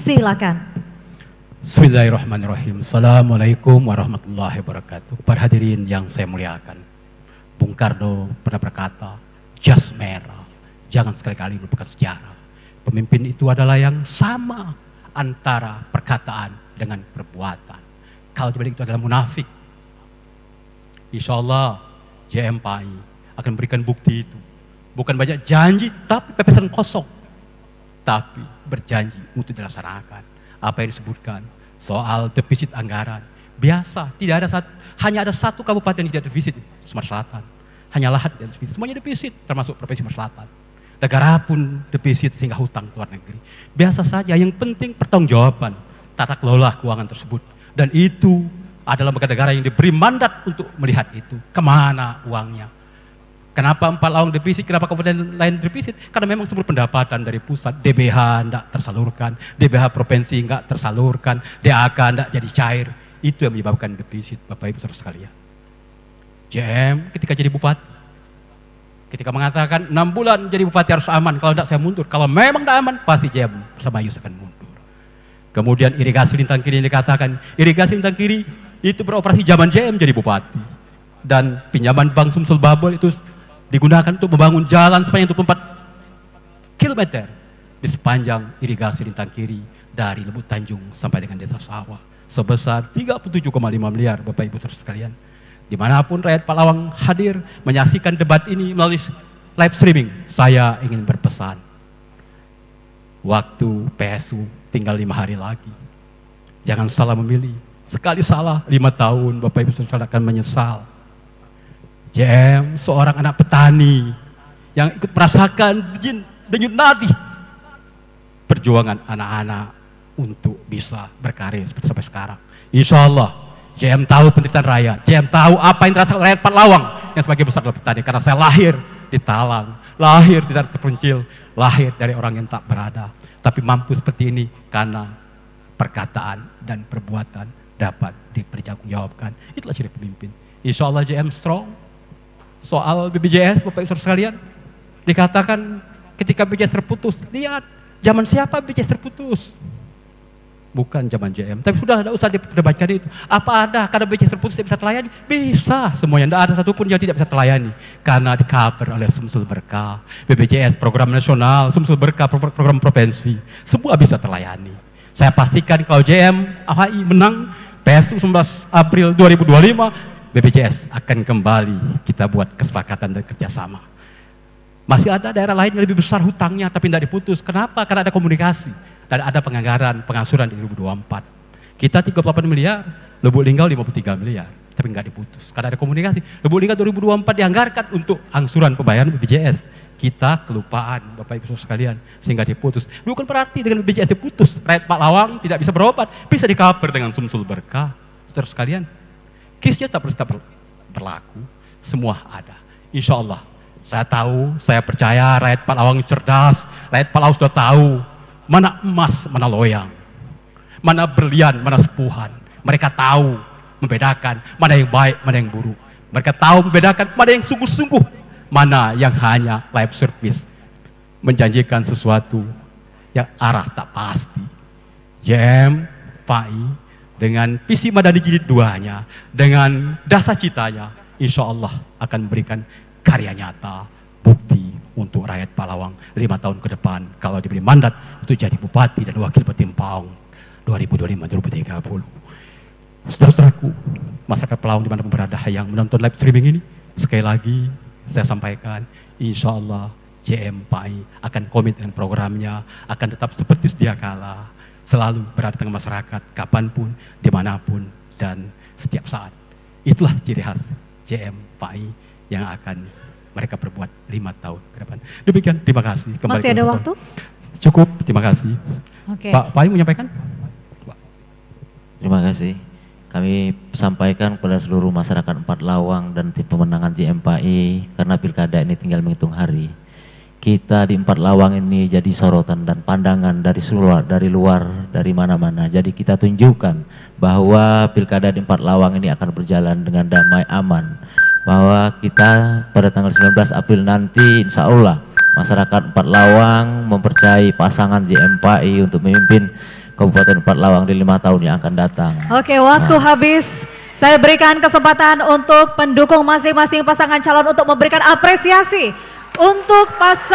Silakan. Bismillahirrahmanirrahim. Assalamualaikum warahmatullahi wabarakatuh. Para hadirin yang saya muliakan, Bung Karno pernah berkata, jas merah, jangan sekali-kali melupakan sejarah. Pemimpin itu adalah yang sama antara perkataan dengan perbuatan. Kalau dibalik itu adalah munafik. Insya Allah JMPI akan memberikan bukti itu. Bukan banyak janji, tapi pepesan kosong. Tapi berjanji untuk dilaksanakan. Apa yang disebutkan soal defisit anggaran. Biasa, hanya ada satu kabupaten yang tidak defisit, Sumatera Selatan. Hanya lahan yang defisit, semuanya defisit, termasuk Provinsi Sumatera Selatan. Negara pun defisit sehingga hutang ke luar negeri. Biasa saja, yang penting pertanggungjawaban tata kelola keuangan tersebut. Dan itu adalah lembaga negara yang diberi mandat untuk melihat itu. Kemana uangnya? Kenapa 4 Lawang defisit? Kenapa kabupaten lain defisit? Karena memang seluruh pendapatan dari pusat, DBH tidak tersalurkan, DBH provinsi tidak tersalurkan, DAK tidak jadi cair. Itu yang menyebabkan defisit, Bapak Ibu saudara sekalian. JM ketika jadi bupati, ketika mengatakan 6 bulan jadi bupati harus aman, kalau tidak saya mundur. Kalau memang tidak aman, pasti JM bersama Yus akan mundur. Kemudian irigasi lintang kiri dikatakan, irigasi lintang kiri itu beroperasi zaman JM jadi bupati. Dan pinjaman Bank Sumsel Babel itu digunakan untuk membangun jalan sepanjang 24 km di sepanjang irigasi lintang kiri dari Lembut Tanjung sampai dengan Desa Sawah sebesar 37,5 miliar, Bapak Ibu saudara sekalian. Dimanapun rakyat Palawang hadir menyaksikan debat ini melalui live streaming, saya ingin berpesan, waktu PSU tinggal 5 hari lagi. Jangan salah memilih. Sekali salah 5 tahun Bapak Ibu saudara akan menyesal. JM seorang anak petani yang ikut merasakan denyut nadi perjuangan anak-anak untuk bisa berkarir seperti sampai sekarang. Insya Allah JM tahu penderitaan rakyat, JM tahu apa yang dirasakan rakyat Palawang yang sebagai besar adalah petani. Karena saya lahir di Talang, lahir di daerah terpencil, lahir dari orang yang tak berada. Tapi mampu seperti ini karena perkataan dan perbuatan dapat dipertanggungjawabkan. Itulah ciri pemimpin. Insya Allah JM strong. Soal BPJS, Bapak Ibu sekalian, dikatakan ketika BPJS terputus, lihat zaman siapa BPJS terputus? Bukan zaman JM, tapi sudah tidak usah diperdebatkan itu. Apa ada karena BPJS terputus tidak bisa terlayani? Bisa, semuanya. Tidak ada satupun yang tidak bisa terlayani karena di cover oleh Sumsel Berkah, BPJS program nasional, Sumsel Berkah program provinsi, semua bisa terlayani. Saya pastikan kalau JM AHI menang PSU 19 April 2025, BPJS akan kembali kita buat kesepakatan dan kerjasama. Masih ada daerah lain yang lebih besar hutangnya tapi tidak diputus. Kenapa? Karena ada komunikasi dan ada penganggaran, pengangsuran di 2024. Kita 38 miliar, Lubuk Linggau 53 miliar, tapi nggak diputus. Karena ada komunikasi. Lubuk Linggau 2024 dianggarkan untuk angsuran pembayaran BPJS. Kita kelupaan, Bapak Ibu sekalian, sehingga diputus. Bukan berarti dengan BPJS diputus, rakyat Palawang tidak bisa berobat, bisa di-cover dengan Sumsel Berkah. Saudara sekalian, kisnya tak berlaku, semua ada. Insya Allah, saya tahu, saya percaya rakyat Palawang cerdas, rakyat Palawang sudah tahu mana emas, mana loyang, mana berlian, mana sepuhan. Mereka tahu membedakan mana yang baik, mana yang buruk. Mereka tahu membedakan mana yang sungguh-sungguh, mana yang hanya lip service, menjanjikan sesuatu yang arah tak pasti. JM, PAI, dengan visi Madani jilid 2-nya, dengan dasar citanya, insya Allah akan memberikan karya nyata, bukti untuk rakyat Palawang 5 tahun ke depan kalau diberi mandat untuk jadi bupati dan wakil bupati Empang 2025-2030. Saudara-saudaraku, masyarakat Palawang dimanapun berada yang menonton live streaming ini, sekali lagi saya sampaikan, insya Allah JM PAI akan komit dengan programnya, akan tetap seperti sedia kala, selalu berada di tengah masyarakat, kapanpun, dimanapun, dan setiap saat. Itulah ciri khas JM PAI yang akan mereka perbuat 5 tahun ke depan. Demikian, terima kasih. Kembali masih ada waktu? Cukup, terima kasih. Oke. Pak PAI menyampaikan? Terima kasih. Kami sampaikan kepada seluruh masyarakat 4 Lawang dan tim pemenangan JM PAI, karena pilkada ini tinggal menghitung hari. Kita di 4 Lawang ini jadi sorotan dan pandangan dari luar, dari mana-mana. Jadi kita tunjukkan bahwa pilkada di 4 Lawang ini akan berjalan dengan damai, aman. Bahwa kita pada tanggal 19 April nanti, insya Allah masyarakat 4 Lawang mempercayai pasangan JM PAI untuk memimpin Kabupaten Empat Lawang di 5 tahun yang akan datang. Oke, waktu habis. Saya berikan kesempatan untuk pendukung masing-masing pasangan calon untuk memberikan apresiasi untuk pasangan